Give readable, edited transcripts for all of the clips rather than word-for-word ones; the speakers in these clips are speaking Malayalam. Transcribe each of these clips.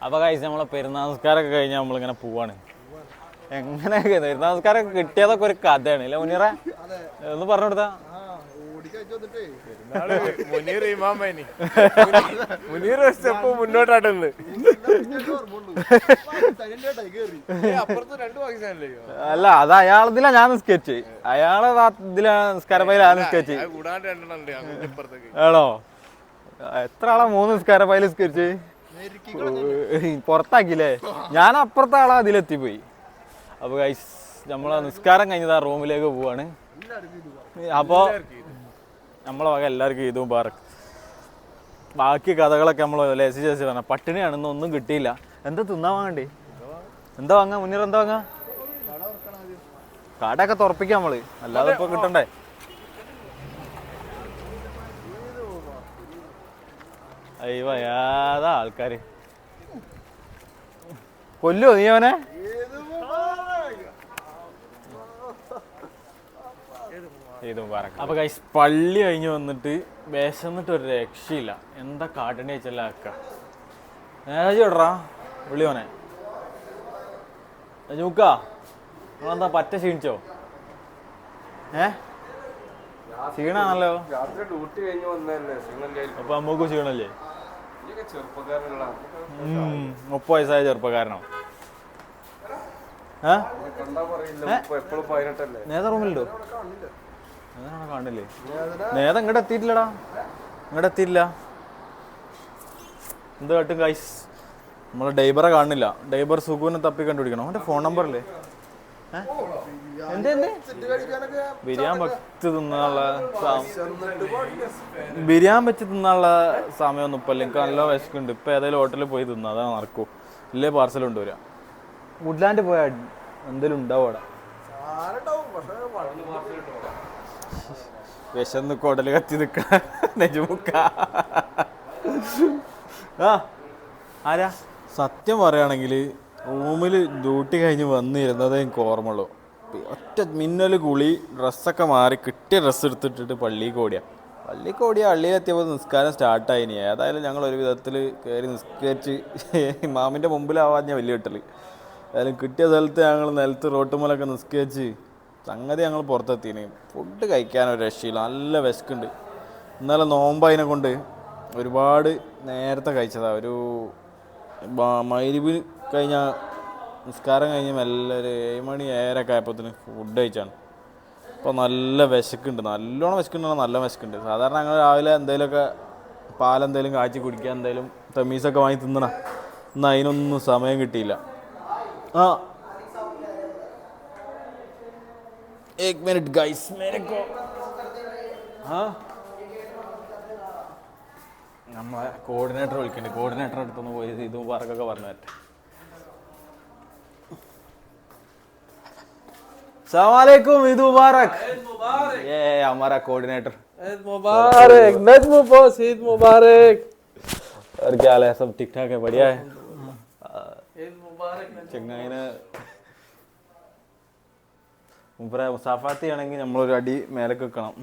അപ്പോൾ കഴിച്ച് നമ്മളെ പെരുന്നാൾ നിസ്കാരമൊക്കെ കഴിഞ്ഞാൽ നമ്മളിങ്ങനെ പോവാണ്. എങ്ങനെ പെരുന്നാൾ നിസ്കാരമൊക്കെ കിട്ടിയതൊക്കെ ഒരു കഥയാണ് അല്ലേ മുനീറ? ഒന്ന് പറഞ്ഞു കൊടുത്താ. മുന്നോട്ടാട്ടുണ്ട്. അല്ല അത് അയാളതിലാ ഞാൻ നിസ്കരിച്ച്, അയാളെ ഇതിലാ നിസ്കാരപ്പയിലാ നിസ്കരിച്ച്. ആണോ? എത്ര ആളാ 3 നിസ്കാരപ്പയിൽ നിസ്കരിച്ച്? പുറത്താക്കിയില്ലേ? ഞാൻ അപ്പുറത്തെ ആളാ അതിലെത്തിപ്പോയി. അപ്പൊ ഗൈസ് നമ്മളെ നിസ്കാരം കഴിഞ്ഞതാ റൂമിലേക്ക് പോവാണ്. അപ്പോ നമ്മളെ വക എല്ലാവർക്കും ഈദ് മുബാറക്. ബാക്കി കഥകളൊക്കെ നമ്മൾ ലേസി ചേച്ചി പറഞ്ഞ പട്ടിണിയാണെന്ന് ഒന്നും കിട്ടിയില്ല. എന്താ തിന്നാൻ വാങ്ങണ്ടേ? എന്താ വാങ്ങാ മുന്നീർ? എന്താ വാങ്ങാ? കടയൊക്കെ തുറപ്പിക്കാം നമ്മള്, അല്ലാതെ ഇപ്പൊ കിട്ടണ്ടേ? അയ്യോ ഏതാ ആൾക്കാര് കൊല്ലോ നീ അവനെ? അപ്പൊ ഗൈസ് പള്ളി കഴിഞ്ഞ് വന്നിട്ട് വിശന്നിട്ട് ഒരു രക്ഷയില്ല. എന്താ കാട്ടണി വെച്ചല്ല ആക്ക ചോടാ വിളി മോനെ നോക്കാ. നമ്മളെന്താ പറ്റ ക്ഷീണിച്ചോ? ക്ഷീണാണല്ലോ. അപ്പൊ അമ്മക്ക് ക്ഷീണല്ലേ? 30 വയസ്സായ ചെറുപ്പക്കാരനോ? നേതാ റൂമിലുണ്ടോ? കാണില്ലേ? നേതാ ഇങ്ങോട്ട് എത്തിയിട്ടില്ലടാ, ഇങ്ങോട്ട് എത്തിയില്ല. എന്ത് കാട്ടും ഗൈസ്? നമ്മളെ ഡൈബറെ കാണുന്നില്ല. ഡൈബർ സുഖുവിനെ തപ്പി കണ്ടുപിടിക്കണം. അവന്റെ ഫോൺ നമ്പർ അല്ലേ? ബിരിയാണി വെച്ച് തിന്നാനുള്ള സമയമൊന്നും ഇപ്പൊ അല്ല. എനിക്ക് നല്ല വിശക്കുണ്ട്. ഇപ്പൊ ഏതായാലും ഹോട്ടലിൽ പോയി തിന്നാ അതാ നടക്കൂ. ഇല്ലേ പാർസൽ കൊണ്ടുവരാ. വുഡ്ലാൻഡ് പോയാ എന്തേലും ഉണ്ടാവും അവിടെ. വിശന്ന് കൊടല് കത്തി നിക്ക നെജുമുക്ക. ആരാ? സത്യം പറയുകയാണെങ്കിൽ റൂമിൽ ഡ്യൂട്ടി കഴിഞ്ഞ് വന്നിരുന്നതേ എനിക്ക് ഓർമ്മയുള്ളൂ. ഒറ്റ മിന്നൽ കുളി ഡ്രസ്സൊക്കെ മാറി കിട്ടിയ ഡ്രസ്സ് എടുത്തിട്ടിട്ട് പള്ളിക്ക് ഓടിയ പള്ളിയിലെത്തിയപ്പോൾ നിസ്കാരം സ്റ്റാർട്ടായിനി. ഏതായാലും ഞങ്ങൾ ഒരു വിധത്തിൽ കയറി നിസ്കരിച്ച് ഇമാമിൻ്റെ മുമ്പിലാവാൻ ഞാൻ വലിയ കിട്ടൽ. ഏതായാലും കിട്ടിയ സ്ഥലത്ത് ഞങ്ങൾ നിലത്ത് റോട്ടുമലൊക്കെ നിസ്കരിച്ച് സംഗതി ഞങ്ങൾ പുറത്തെത്തിന്. ഫുഡ് കഴിക്കാനൊരു രക്ഷയില്ല, നല്ല വിശക്കുണ്ട്. ഇന്നലെ നോമ്പതിനെ കൊണ്ട് ഒരുപാട് നേരത്തെ കഴിച്ചതാണ്. ഒരു മഗ്‌രിബ് കഴിഞ്ഞ നിസ്കാരം കഴിഞ്ഞ് മെല്ലെ ഒരു 7 മണി 7:30 ആയപ്പോഴത്തേന് ഫുഡ് കഴിച്ചാണ്. അപ്പോൾ നല്ല വിശക്കുണ്ട്, നല്ലോണം വിശക്കുന്നുണ്ട്, നല്ല വിശക്കുണ്ട്. സാധാരണ ഞങ്ങൾ രാവിലെ എന്തെങ്കിലുമൊക്കെ പാലെന്തെങ്കിലും കാച്ചി കുടിക്കുക, എന്തെങ്കിലും തമീസൊക്കെ വാങ്ങി തിന്നണം. ഇന്ന് അതിനൊന്നും സമയം കിട്ടിയില്ല. एक मिनट गाइस मेरे को നമ്മളെ കോർഡിനേറ്റർ വിളിക്കുന്നുണ്ട്. കോർഡിനേറ്റർ അടുത്തൊന്ന് പോയി ഇത് മുബാറക്കൊക്കെ പറഞ്ഞു തരട്ടെ. अस्सलाम वालेकुम, ईद मुबारक। ये हमारा कोऑर्डिनेटर। ईद मुबारक नजम बॉस, ईद मुबारक। और क्या हाल है? सब ठीक ठाक है? बढ़िया है। ईद मुबारक। चंगाइने ऊपर मुसाफाती आनेंगे നമ്മളൊരു അടി മേലേക്ക് വെക്കണം.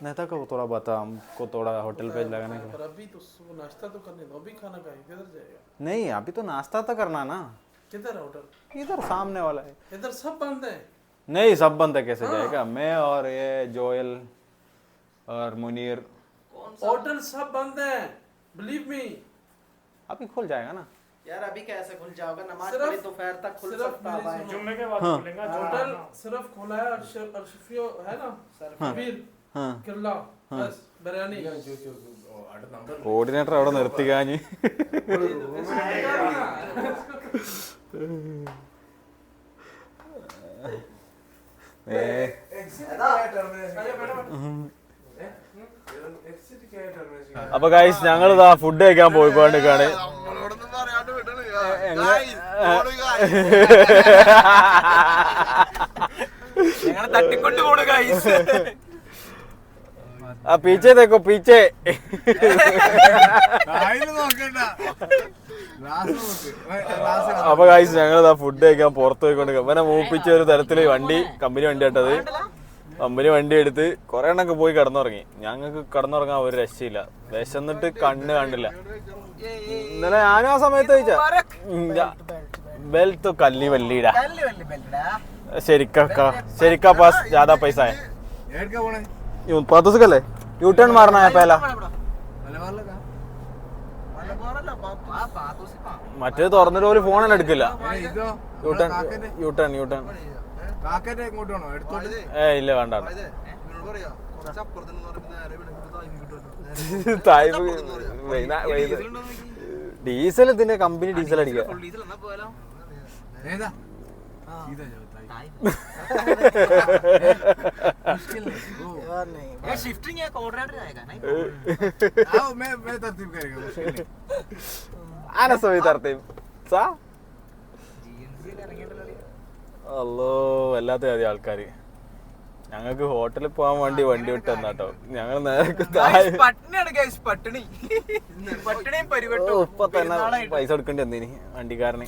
नेता को थोड़ा बता, हमको थोड़ा होटल पे लगाने का। अभी तो नाश्ता तो करने दो, अभी खाना खाए किधर जाएगा? नहीं अभी तो नाश्ता तो करना ना। किधर होटल? इधर सामने वाला है। इधर सब बंद है। नहीं सब बंद है, कैसे जाएगा? मैं और ये जोयल और मुनीर। होटल सब बंद है, बिलीव मी। अभी खुल जाएगा ना यार? अभी कैसे खुल जाएगा? नमाज पढ़ी दोपहर तक खुल सकता है। जुम्मे के बाद खुलेगा। होटल सिर्फ खुला है अर्शफियो है ना, कबीर किला बस बिरयानी। കോർഡിനേറ്റർ അവിടെ നിർത്തി കാഞ്ഞ് അപ്പൊ ഗൈസ് ഞങ്ങൾ ഇതാ ഫുഡ് കഴിക്കാൻ പോയിക്കൊണ്ടിരിക്കാണ്. തട്ടിക്കൊണ്ട് പോണു ഗൈസ്. पीछे देखो पीछे। അപ്പൊ ഗൈസ് ഞങ്ങളിതാ ഫുഡ് കഴിക്കാൻ പുറത്ത് പോയിക്കൊണ്ട് ഇവനെ മൂപ്പിച്ച ഒരു തരത്തില് വണ്ടി കമ്പനി വണ്ടി ആട്ടത്. കമ്പനി വണ്ടി എടുത്ത് കുറെ എണ്ണൊക്കെ പോയി കിടന്നുറങ്ങി. ഞങ്ങൾക്ക് കിടന്നുറങ്ങാൻ ഒരു രക്ഷയില്ല, വിശന്നിട്ട് കണ്ണ് കണ്ടില്ല. ഇന്നലെ ഞാനും ആ സമയത്ത് ചോദിച്ചാ ബെൽറ്റ് കല്ലി വല്ലിടാ ശരിക്കാ പാസ് ज़्यादा पैसा है പാത്തൂസക്കല്ലേ യൂ ടേൺ മാറണ പേല മറ്റേത് തുറന്നിട്ട് ഒരു ഫോണെല്ലാം എടുക്കില്ല. യൂ ടേൺ ഇല്ല വേണ്ട. ഡീസൽ ഇതിന്റെ കമ്പനി ഡീസൽ അടിക്കുക. അല്ലോ വല്ലാത്ത മതി ആൾക്കാര്. ഞങ്ങൾക്ക് ഹോട്ടലിൽ പോകാൻ വേണ്ടി വണ്ടി വിട്ട് തന്നാട്ടോ. ഞങ്ങൾ നേരെ ഇപ്പൊ തന്നെ പൈസ കൊടുക്കേണ്ടി വന്നീനി വണ്ടിക്കാരന്.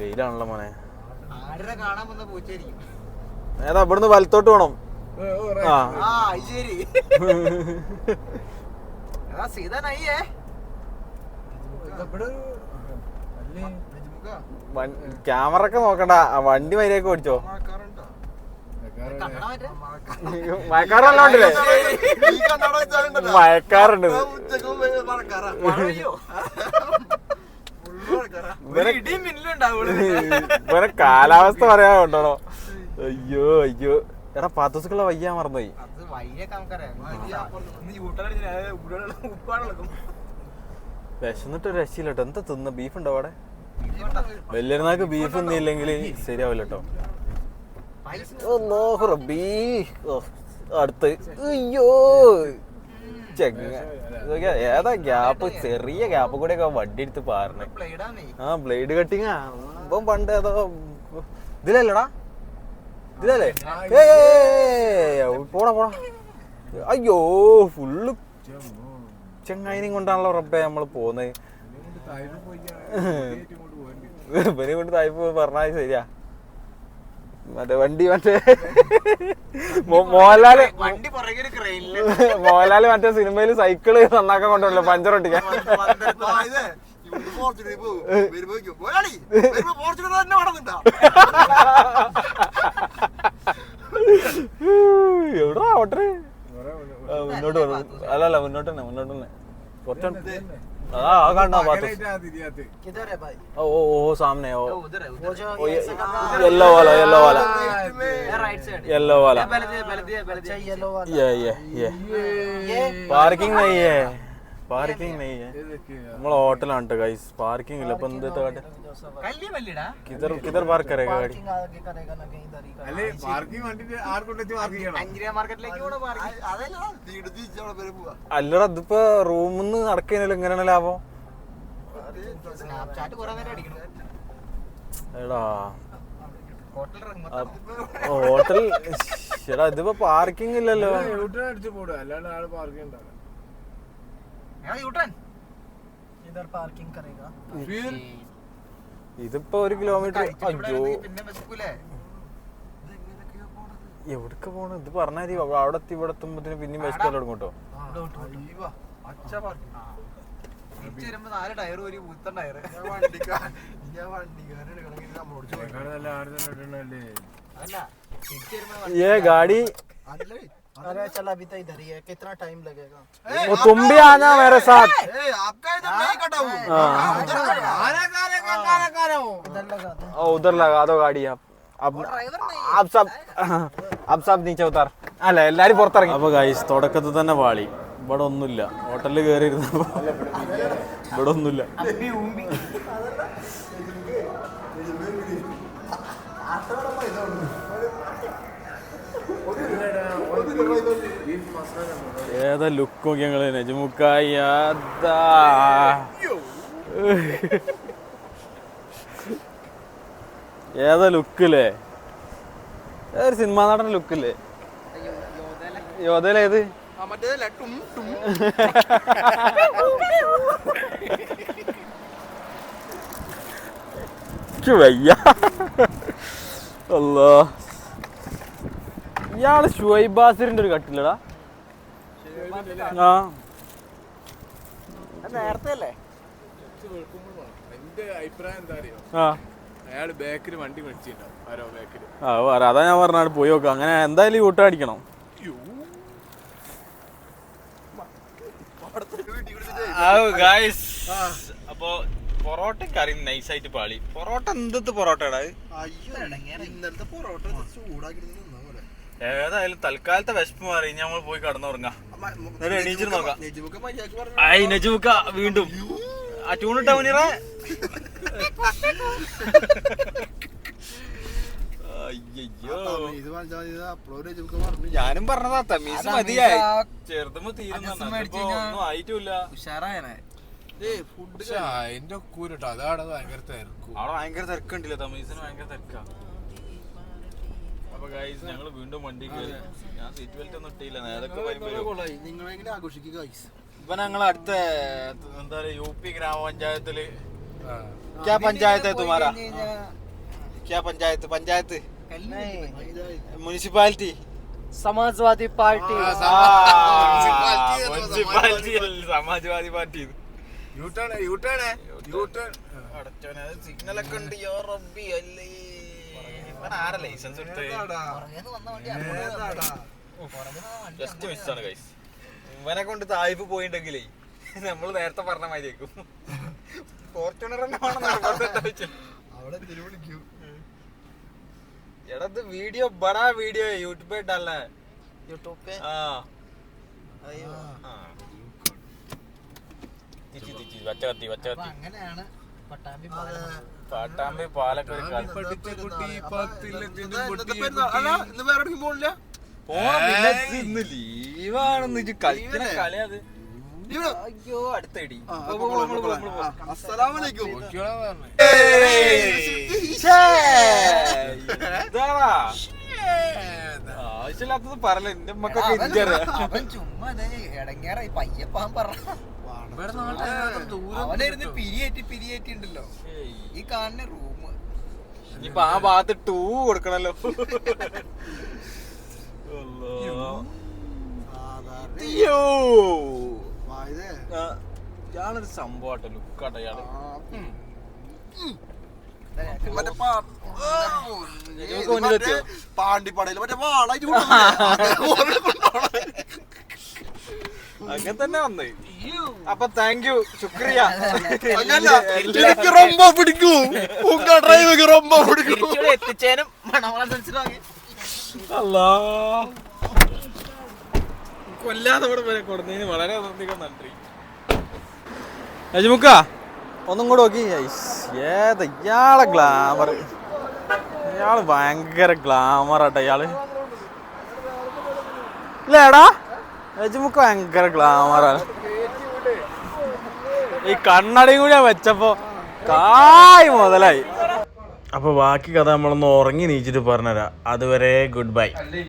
വെയിലാണല്ലോ മോനെ. ഏതാ ഇവിടുന്ന് വലത്തോട്ട് പോണം. ക്യാമറ ഒക്കെ നോക്കണ്ട, വണ്ടി മര്യാദക്ക് ഓടിച്ചോ. മഴക്കാറല്ലേ മഴക്കാറുണ്ട്. ഇവരെ കാലാവസ്ഥ പറയാനുണ്ടോ? അയ്യോ അയ്യോ എടാ പാത്തൂസുക്കുള്ള വയ്യ മറന്നുപോയി. വിശന്നിട്ട് ഒരു രക്ഷയില്ല കേട്ടോ. എന്താ തിന്ന ബീഫ് ഉണ്ടോ അവിടെ? വലിയൊരുനാൾക്ക് ബീഫ് തിന്നില്ലെങ്കിൽ ശരിയാവില്ല കേട്ടോ. അടുത്ത് അയ്യോ ഏതാ ഗ്യാപ്പ്, ചെറിയ ഗ്യാപ്പ് കൂടെ ഒക്കെ വണ്ടി എടുത്ത് പാറണേ. ആ ബ്ലേഡ് കട്ടിങ്ങാ. ഇപ്പം പണ്ട് ഏതോ ഇതിലല്ലടാ, ഇതിലല്ലേ? പോടാ പോടാ. അയ്യോ ഫുള്ള് ചെങ്ങായിനും കൊണ്ടാണല്ലോ റബ്ബേ നമ്മള് പോന്നത്. ഇവനെ കൊണ്ട് തായ്പ പറഞ്ഞാൽ ശരിയാ. മറ്റേ വണ്ടി മറ്റേ മോഹൻലാല് മറ്റേ സിനിമയില് സൈക്കിള് നന്നാക്കാൻ കൊണ്ടുവല്ലോ പഞ്ചർ ഒട്ടിക്കാൻ. എവിടാ ഓട്ടറ്? മുന്നോട്ട് അല്ലല്ല മുന്നോട്ട് തന്നെ കുറച്ച്. ആ കണ്ടോ ഓ സാമനെ येलो वाला ये पार्किंग नहीं है നമ്മളെ ഹോട്ടലാണ് കേട്ടോ ഗൈസ്. പാർക്കിംഗ് ഇല്ല. അപ്പൊ എന്താ കിധർ പാർക്ക് കരേഗാ ഗാഡി? അല്ലടാ ഇതിപ്പോ റൂമിന്ന് നടക്കാനല്ലോ ഇങ്ങനെയാണ് ലാഭം. എടാ ഹോട്ടൽ എടാ ഇതിപ്പോ പാർക്കിംഗ് ഇല്ലല്ലോ. ഇതിപ്പോ 1 കിലോമീറ്റർ. അയ്യോ എവിടക്ക പോണ ഇത് പറഞ്ഞാൽ അവിടെ എത്തി ഇവിടെ എത്തുമ്പത്തിന് പിന്നെയും വിശക്കാൻ തുടങ്ങും കേട്ടോ. ये गाड़ी अरे चल अभी तो इधर ही है, कितना टाइम लगेगा? वो तुम भी आना मेरे साथ। आपका इधर नहीं कटा हुआ। उधर लगा दो गाड़ी आप. अब सब नीचे उतार. അല്ല എല്ലാരും പുറത്തിറങ്ങി. അപ്പൊ ഗൈസ് തുടക്കത്തിൽ തന്നെ പാളി. ഇവിടെ ഒന്നുമില്ല. ഹോട്ടലിൽ കയറി ഇരുന്നപ്പോ ഇവിടെ ഒന്നുമില്ല. ഏതാ ലുക്ക് നോക്കി ഞങ്ങള് നജമുക്കായി. ഏതാ ലുക്കില്ലേ? ഒരു സിനിമാ നടന്റെ ലുക്കില്ലേ? യോധയിലേത്? വയ്യ അല്ലാ ഇയാള് ഷുഐബാസിറിന്റെ ഒരു കട്ടില്ലടാ. ആ നേരത്തെ അല്ലേ? എന്റെ അഭിപ്രായം എന്താ അറിയോ, ആ അയാള് ബാക്കില് വണ്ടി മേടിച്ചിട്ടുണ്ടാവും. ആരോ ബാക്കില്. അതാ ഞാൻ പറഞ്ഞാൽ പോയി നോക്കാം. അങ്ങനെ എന്തായാലും യൂട്ട അടിക്കണം. അപ്പൊ പൊറോട്ട കറി നൈസായിട്ട് പാളി. പൊറോട്ട എന്തത്തെ പൊറോട്ടടാ? ഏതായാലും തൽക്കാലത്തെ വിശപ്പ് മാറി. നമ്മൾ പോയി കടന്നുറങ്ങാം. എണീച്ചിട്ട് നോക്കാം. നജുമുക്ക വീണ്ടും ആ ട്യൂണിട്ടാ മുനീറ. ഞാനും പറഞ്ഞതാ തമീസ് മതിയായി. ചെറുതുമ്പോ തീരുന്നൊന്നും ആയിട്ടില്ല. എന്റെ കൂരട്ടോ അതാണ് ഭയങ്കര തിരക്കും. അവിടെ ഭയങ്കര തിരക്കുണ്ടല്ലോ. തമീസിന് ഭയങ്കര തിരക്കാ. അപ്പൊ ഗൈസ് ഞങ്ങള് വീണ്ടും വണ്ടി കയറി. ഞാൻ സീറ്റ് ബെൽറ്റ് ഒന്നും ഇട്ടില്ല. നേരൊക്കെ നിങ്ങളെങ്ങനെ ആഘോഷിക്കുക ഗൈസ്? ഇപ്പൊ ഞങ്ങൾ അടുത്ത എന്താ പറയാ UP ഗ്രാമപഞ്ചായത്തില് ക്യാ പഞ്ചായത്ത് തുമാരാ? ക്യാ panchayat? Panchayat municipality Samajwadi party. Municipality Samajwadi party. സിഗ്നലൊക്കെ ഉണ്ട്. ആരാ ലൈസൻസ് എടുത്ത്? ജസ്റ്റ് മിസ്സാണ് ഗൈസ്. ഇവനെ കൊണ്ട് തായ്പ് പോയിണ്ടെങ്കിലേ നമ്മള് നേരത്തെ പറഞ്ഞ മാതിരിയേക്കും. ഫോർച്യൂണർ തന്നെ എടാ വീഡിയോ ബടാ വീഡിയോ യൂട്യൂബ് ഇട്ടല്ലേ? യൂട്യൂബ് അങ്ങനെയാണ്. പട്ടാമ്പി പാലൊക്കെ ഒരു ഇന്ന് ലീവാണെന്ന് കളിക്കണ കളി. അത് അയ്യോ അടുത്തടി. ആവശ്യമില്ലാത്തത് പറയല. എന്റെ മക്കൊക്കെ അവൻ ചുമ്മാ ഇടങ്ങേറായി പയ്യപ്പാൻ പറഞ്ഞ അവനായിരുന്നു പിരിയേറ്റിണ്ടല്ലോ ഈ കാണുന്ന റൂം. ഇനിയിപ്പൊ ആ ഭാഗത്ത് 2 കൊടുക്കണല്ലോ. ഇയാളൊരു സംഭവട്ടോ. ലുക്കാട്ടോ ഇയാള്. പാണ്ടിപ്പടയില് മറ്റേ വാളായിട്ട് അങ്ങനെ തന്നെ വന്നേ. അപ്പൊ താങ്ക് യു, ശുക്രിയ. എത്തിച്ചേനും മണവാളൻസിലാകെ കൊല്ലാതെ ഇവിടെ വരെ കൊടുന്നതിന് വളരെ അധികം നന്ദി. നജുമുക്ക ഒന്നും കൂടെ നോക്കി. ഏതാ ഇയാളെ ഗ്ലാമർ. ഇയാള് ഭയങ്കര ഗ്ലാമറാട്ടോ ഇയാള്. ഇല്ലേടാ നജുമുക്ക ഭയങ്കര ഗ്ലാമറാണ്. ഈ കണ്ണടയും കൂടി വെച്ചപ്പോ കായ് മുതലായി. അപ്പൊ ബാക്കി കഥ നമ്മളൊന്ന് ഉറങ്ങി നീച്ചിട്ട് പറഞ്ഞുതരാം. അതുവരെ ഗുഡ് ബൈ.